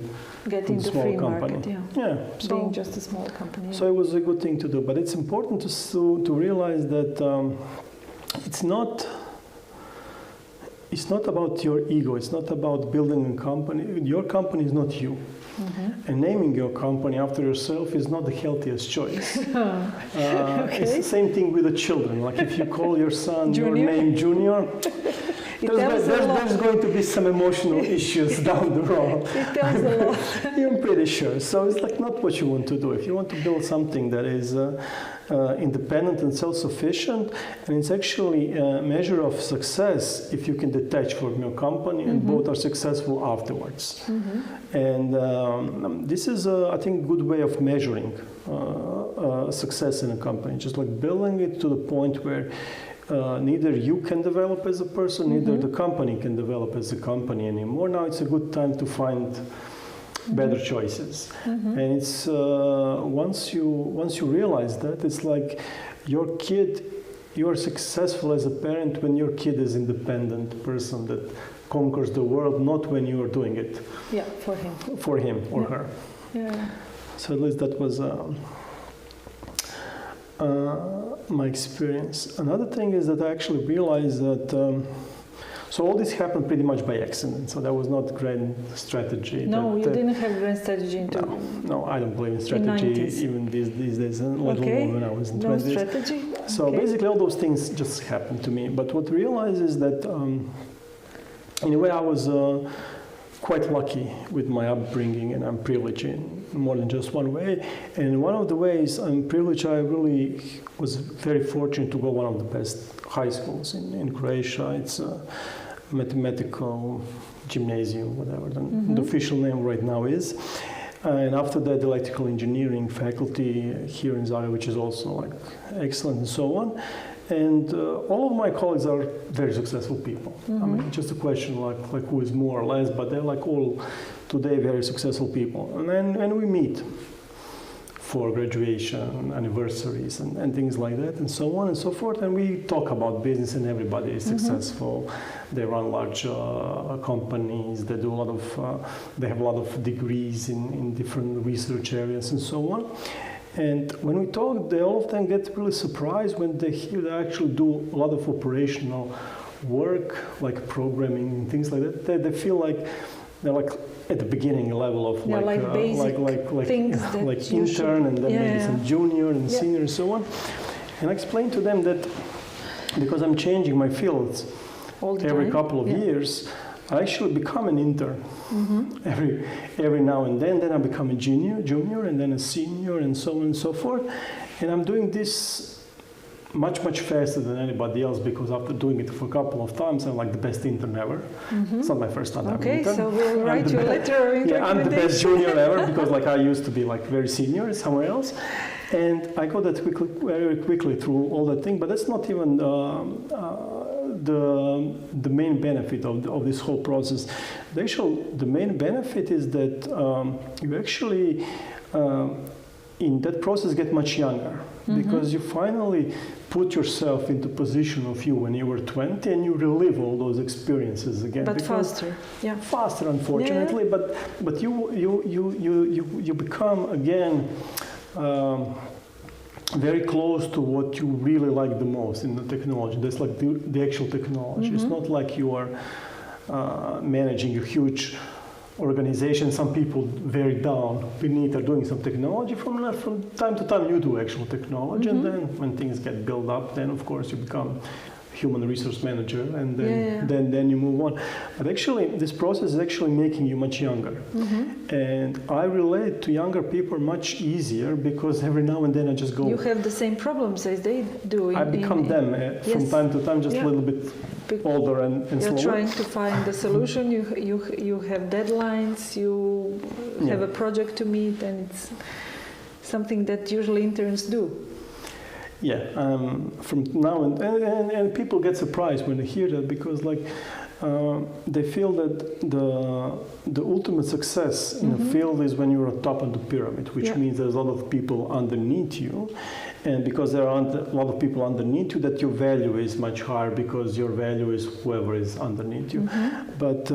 get in the small free company. Market, so, being just a small company. So it was a good thing to do, but it's important to realize that it's not about your ego. It's not about building a company. Your company is not you. And naming your company after yourself is not the healthiest choice. It's the same thing with the children. Like if you call your son your name Junior, there's going to be some emotional issues down the road. It tells a lot. I'm pretty sure. So it's like not what you want to do. If you want to build something that is independent and self-sufficient, and it's actually a measure of success if you can detach from your company and both are successful afterwards. And this is, I think, a good way of measuring success in a company, just like building it to the point where neither you can develop as a person, neither the company can develop as a company anymore. Now it's a good time to find better choices. And it's once you realize that, it's like your kid you are successful as a parent when your kid is independent person that conquers the world, not when you are doing it. Yeah, for him. For him or her. Yeah. So at least that was my experience. Another thing is that I actually realized that so all this happened pretty much by accident. So that was not grand strategy. No, you didn't have grand strategy into. No, I don't believe in strategy even these days. Let alone when I was in 20s. No strategy. So basically, all those things just happened to me. But what I realized is that, in a way, I was quite lucky with my upbringing, and I'm privileged in more than just one way. And one of the ways I'm privileged, I really was very fortunate to go one of the best high schools in Croatia. It's a mathematical gymnasium, whatever the official name right now is. And after that, electrical engineering faculty here in Zagreb, which is also like excellent and so on. And all of my colleagues are very successful people. I mean, just a question like who is more or less, but they're like all today very successful people. And then we meet for graduation, anniversaries, and things like that, and so on and so forth. And we talk about business, and everybody is successful. They run large companies. They do a lot of. They have a lot of degrees in different research areas, and so on. And when we talk, they all of them get really surprised when they hear they actually do a lot of operational work, like programming and things like that. They feel like they're like at the beginning level of like things like intern and then maybe some junior and senior and so on. And I explained to them that because I'm changing my fields every couple of years, I actually become an intern every now and then I become a junior, and then a senior, and so on and so forth. And I'm doing this much faster than anybody else because after doing it for a couple of times, I'm like the best intern ever. It's not my first time. Okay, so we'll write you a letter of yeah, I'm the best junior ever because like I used to be like very senior somewhere else. And I got that very quickly through all that thing, but that's not even the main benefit of this whole process. The main benefit is that you actually in that process get much younger because you finally put yourself into position of you when you were 20 and you relive all those experiences again. But faster, faster, unfortunately. Yeah. But you become again. Very close to what you really like the most in the technology. That's like the actual technology. It's not like you are managing a huge organization. Some people very down beneath are doing some technology. From time to time you do actual technology, and then when things get built up, then of course you become human resource manager, and then you move on. But actually, this process is actually making you much younger. And I relate to younger people much easier because every now and then I just go. You have the same problems as they do. I become them from time to time, just a little bit older and slower. You're trying to find the solution. You have deadlines. You have a project to meet, and it's something that usually interns do. Yeah, from now and people get surprised when they hear that because like they feel that the ultimate success in a field is when you're on top of the pyramid, which means there's a lot of people underneath you, and because there are a lot of people underneath you, that your value is much higher because your value is whoever is underneath you. But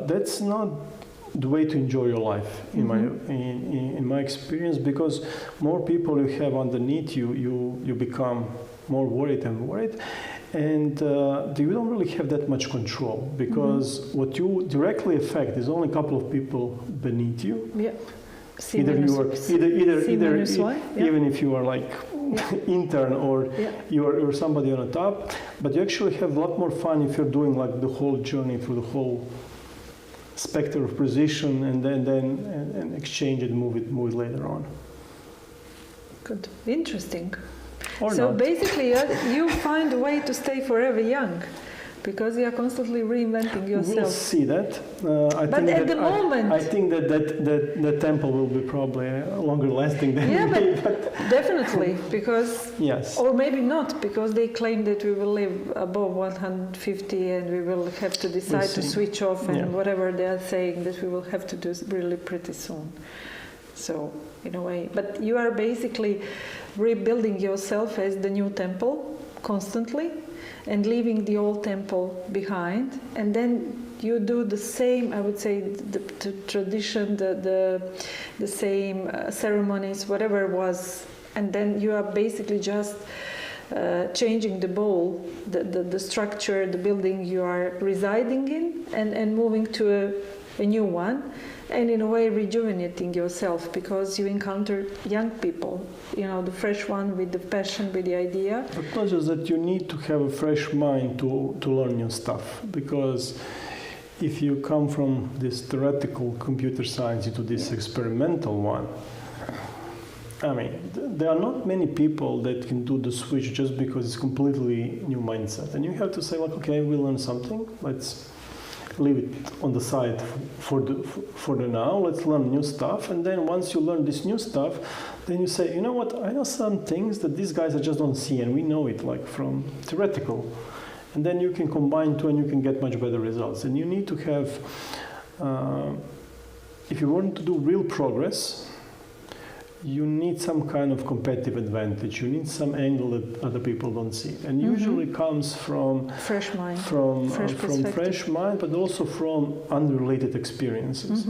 that's not the way to enjoy your life, in my experience, because more people you have underneath you, you become more worried, and you don't really have that much control because what you directly affect is only a couple of people beneath you. Yeah. Even if you are like intern or you're somebody on the top, but you actually have a lot more fun if you're doing like the whole journey through the whole spectrum of position, and then exchange it, move it later on. Good, interesting. Or so not. Basically, you find a way to stay forever young, because you are constantly reinventing yourself. We'll see that. I think that the temple will be probably longer lasting than me. But definitely, because or maybe not, because they claim that we will live above 150 and we will have to decide to switch off and whatever they are saying that we will have to do really pretty soon. So in a way, but you are basically rebuilding yourself as the new temple. constantly and leaving the old temple behind, and then you do the same, I would say, the tradition, the same ceremonies, whatever it was, and then you are basically just changing the bowl, the structure, the building you are residing in, and moving to a new one, and in a way rejuvenating yourself, because you encounter young people, the fresh one with the passion, with the idea. But not just that, you need to have a fresh mind to learn new stuff, because if you come from this theoretical computer science into this experimental one, I mean, there are not many people that can do the switch just because it's completely new mindset. And you have to say, like, okay, we learned something, let's leave it on the side for the now, let's learn new stuff. And then once you learn this new stuff, then you say, you know what, I know some things that these guys just don't see, and we know it like from theoretical. And then you can combine two and you can get much better results. And you need to have, if you want to do real progress, you need some kind of competitive advantage. You need some angle that other people don't see, and usually comes from fresh mind, from fresh mind, but also from unrelated experiences.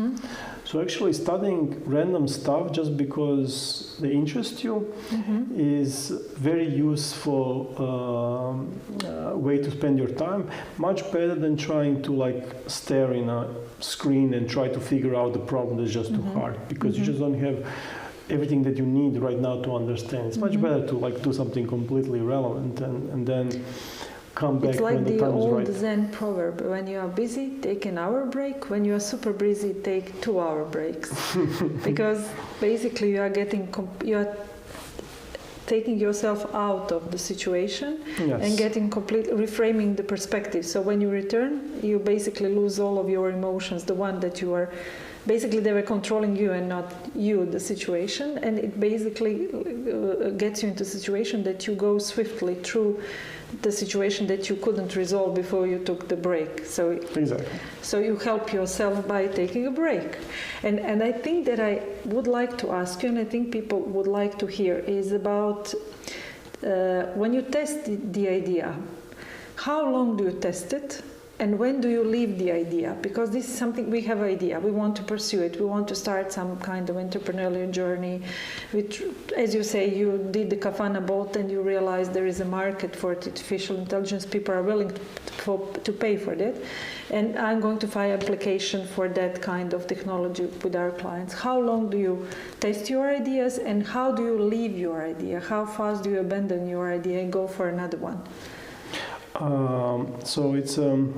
So actually, studying random stuff just because they interest you is very useful way to spend your time. Much better than trying to like stare in a screen and try to figure out the problem that's just too hard, because you just don't have everything that you need right now to understand. It's much better to like do something completely irrelevant and then come back when the time is right. It's like the old Zen proverb: when you are busy, take an hour break. When you are super busy, take 2-hour breaks. Because basically you are taking yourself out of the situation and getting reframing the perspective. So when you return, you basically lose all of your emotions, the one that you are. Basically, they were controlling you and not you, the situation, and it basically gets you into a situation that you go swiftly through the situation that you couldn't resolve before you took the break. So exactly. So you help yourself by taking a break. And I think that I would like to ask you, and I think people would like to hear, is about when you test the idea, how long do you test it? And when do you leave the idea? Because this is something, we have an idea, we want to pursue it, we want to start some kind of entrepreneurial journey, which, as you say, you did the Kafana boat and you realized there is a market for artificial intelligence, people are willing to pay for that. And I'm going to file application for that kind of technology with our clients. How long do you test your ideas, and how do you leave your idea? How fast do you abandon your idea and go for another one? So it's I'm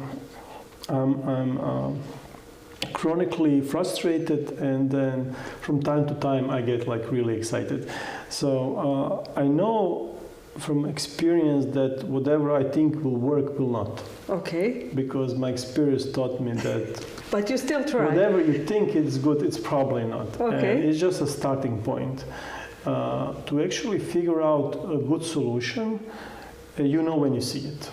chronically frustrated, and then from time to time I get like really excited. So I know from experience that whatever I think will work will not. Okay. Because my experience taught me that. But you still try. Whatever you think is good, it's probably not. Okay. It's just a starting point to actually figure out a good solution. You know when you see it.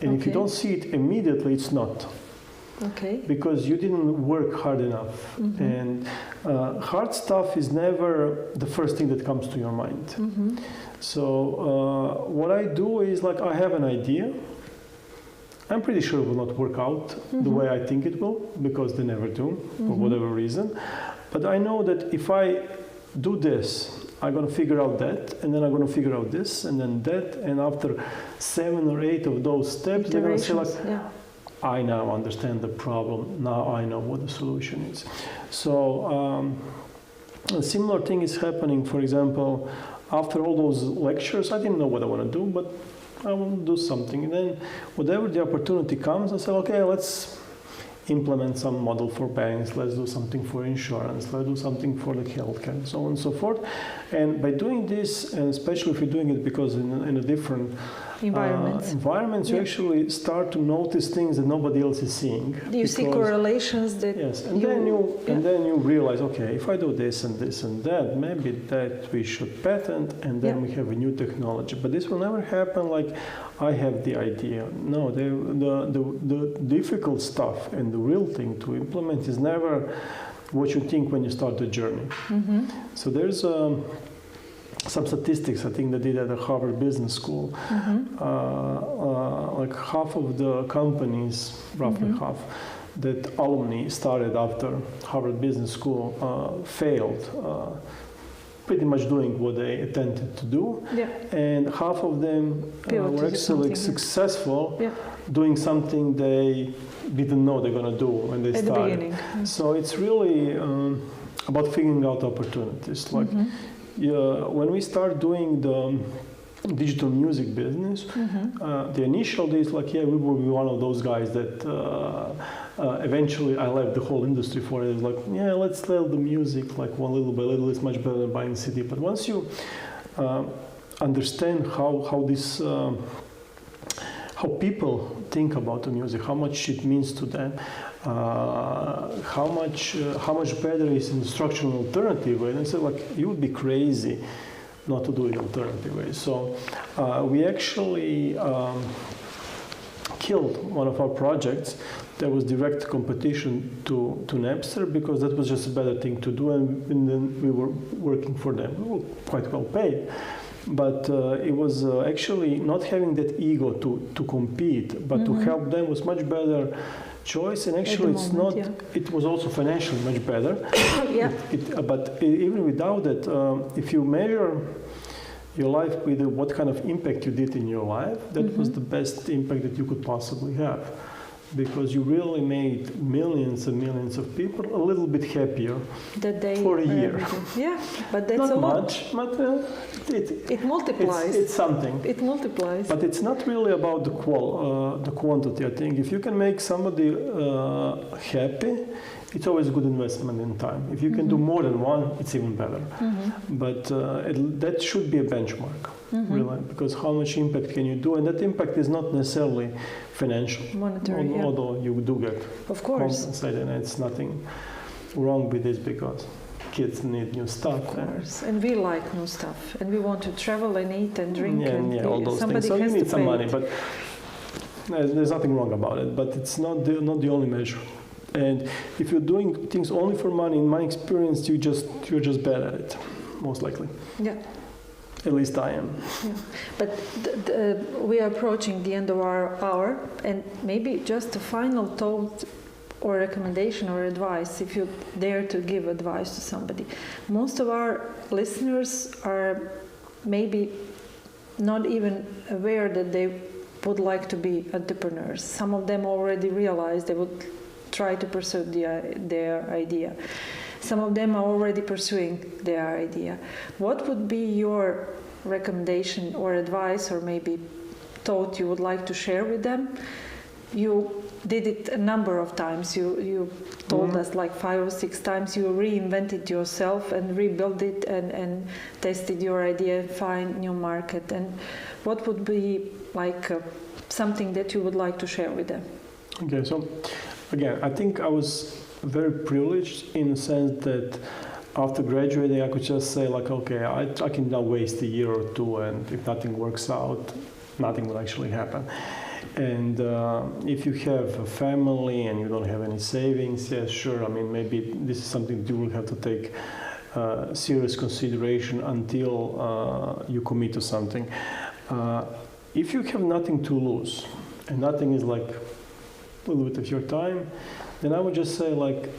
And if you don't see it immediately, it's not. Okay. Because you didn't work hard enough. And hard stuff is never the first thing that comes to your mind. So what I do is, like, I have an idea. I'm pretty sure it will not work out the way I think it will, because they never do, for whatever reason. But I know that if I do this, I'm going to figure out that, and then I'm going to figure out this, and then that, and after 7 or 8 of those steps, they're going to say, like, I now understand the problem, now I know what the solution is. So a similar thing is happening, for example, after all those lectures, I didn't know what I want to do, but I want to do something. And then whatever the opportunity comes, I say, okay, let's implement some model for banks, let's do something for insurance, let's do something for the healthcare, and so on and so forth. And by doing this, and especially if you're doing it because in a different environments, you actually start to notice things that nobody else is seeing. You see correlations that then you realize, okay, if I do this and this and that, maybe that we should patent, and then we have a new technology. But this will never happen like I have the idea. No, the difficult stuff and the real thing to implement is never what you think when you start the journey. So there's some statistics I think they did at the Harvard Business School. Like half of the companies, roughly half, that alumni started after Harvard Business School failed, pretty much doing what they intended to do, and half of them were actually successful doing something they didn't know they're going to do when they started. At the beginning. So it's really about figuring out opportunities. Like when we start doing the digital music business, the initial days, like, we will be one of those guys that eventually I left the whole industry for it. It's like, let's sell the music, like one little by little, it's much better than buying CD. But once you understand how this, how people think about the music, how much it means to them, how much better is in structural alternative way, and so like you would be crazy not to do it alternative way. So we actually killed one of our projects that was direct competition to Napster, because that was just a better thing to do, and then we were working for them. We were quite well paid, but it was actually not having that ego to compete, but to help them was much better choice, and actually it's not. It was also financially much better. But even without that, if you measure your life with what kind of impact you did in your life, that was the best impact that you could possibly have, because you really made millions and millions of people a little bit happier for a year. But that's not a lot. much, but it multiplies. It's something. It multiplies. But it's not really about the quantity. I think if you can make somebody happy, it's always a good investment in time. If you can do more than one, it's even better. But that should be a benchmark, really, because how much impact can you do? And that impact is not necessarily financial, monetary, although you do get compensated, and it's nothing wrong with this, because kids need new stuff. Of course, and we like new stuff, and we want to travel and eat and drink, and all those things. So you need some money, but there's nothing wrong about it. But it's not the only measure. And if you're doing things only for money, in my experience, you're just bad at it, most likely. At least I am. But we are approaching the end of our hour, and maybe just a final thought or recommendation or advice, if you dare to give advice to somebody. Most of our listeners are maybe not even aware that they would like to be entrepreneurs. Some of them already realize they would try to pursue their idea. Some of them are already pursuing their idea. What would be your recommendation or advice, or maybe thought you would like to share with them? You did it a number of times. You told us like 5 or 6 times. You reinvented yourself and rebuilt it and tested your idea and find new market. And what would be like something that you would like to share with them? Okay, so again, I think I was very privileged in the sense that after graduating, I could just say like, okay, I can now waste a year or two, and if nothing works out, nothing will actually happen. And if you have a family and you don't have any savings, yes, sure, I mean, maybe this is something that you will have to take serious consideration until you commit to something. If you have nothing to lose, and nothing is like a little bit of your time, then I would just say like,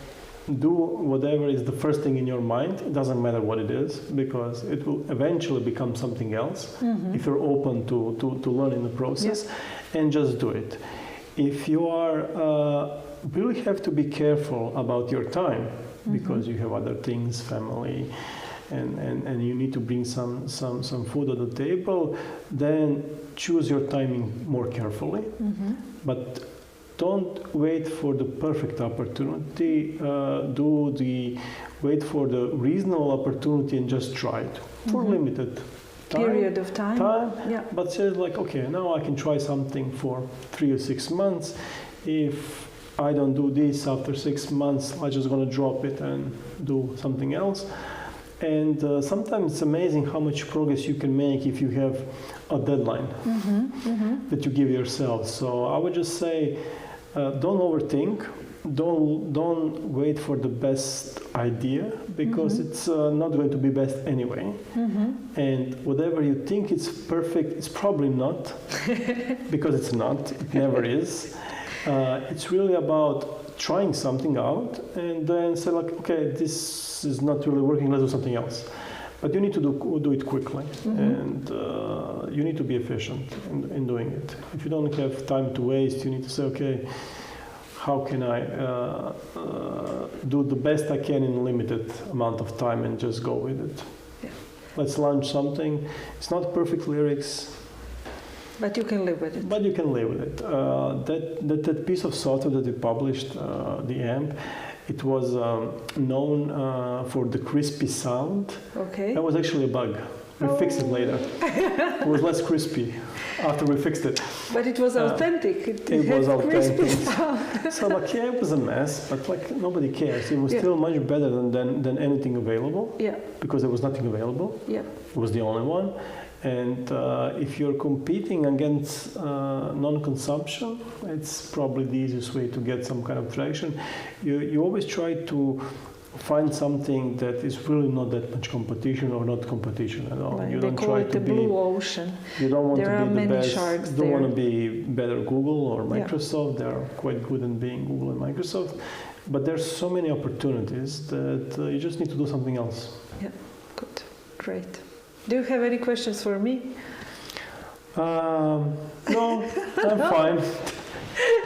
do whatever is the first thing in your mind. It doesn't matter what it is, because it will eventually become something else if you're open to learn in the process, and just do it. If you are really have to be careful about your time, because you have other things, family, and you need to bring some food on the table, then choose your timing more carefully. But don't wait for the perfect opportunity. Wait for the reasonable opportunity and just try it for limited period of time. But say like, okay, now I can try something for 3 or 6 months. If I don't do this after 6 months, I'm just going to drop it and do something else. And sometimes it's amazing how much progress you can make if you have a deadline that you give yourself. So I would just say, don't overthink. don't wait for the best idea, because it's not going to be best anyway. And whatever you think it's perfect, it's probably not, because it's not. It never is. It's really about trying something out and then say like, okay, this is not really working. Let's do something else. But you need to do it quickly, and you need to be efficient in doing it. If you don't have time to waste, you need to say, okay, how can I do the best I can in a limited amount of time and just go with it. Yeah. Let's launch something. It's not perfect lyrics. But you can live with it. But you can live with it. That piece of software that we published, the AMP, it was known for the crispy sound. Okay. That was actually a bug. We fixed it later. It was less crispy after we fixed it. But it was authentic. It was authentic. Sound. So like, yeah, it was a mess, but like nobody cares. It was still much better than anything available. Yeah. Because there was nothing available. Yeah. It was the only one. And if you're competing against non-consumption, it's probably the easiest way to get some kind of traction. You always try to find something that is really not that much competition or not competition at all. Like You they don't call try it to the be. blue ocean. You don't want There to are be the many best. sharks You don't there. want to be better Google or Microsoft. They are quite good in being Google and Microsoft. But there's so many opportunities that you just need to do something else. Yeah, good, great. Do you have any questions for me? No, I'm fine.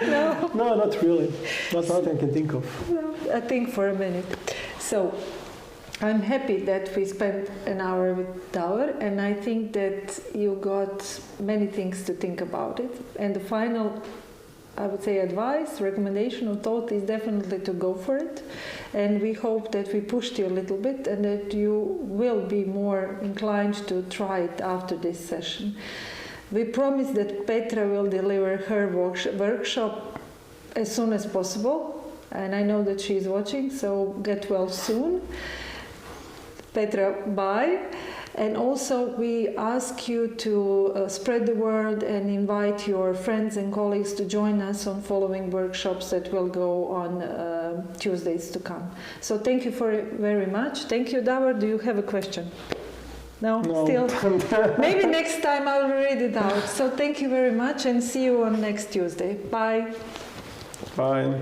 No. No, not really. Not nothing I can think of. No, I think for a minute. So, I'm happy that we spent an hour with Davor, and I think that you got many things to think about it. And the final, I would say, advice, recommendation, or thought is definitely to go for it. And we hope that we pushed you a little bit and that you will be more inclined to try it after this session. We promise that Petra will deliver her workshop as soon as possible. And I know that she's watching, so get well soon. Petra, bye. And also we ask you to spread the word and invite your friends and colleagues to join us on following workshops that will go on Tuesdays to come. So thank you very much. Thank you, Davor. Do you have a question? No, still. Maybe next time I'll read it out. So thank you very much and see you on next Tuesday. Bye. Bye.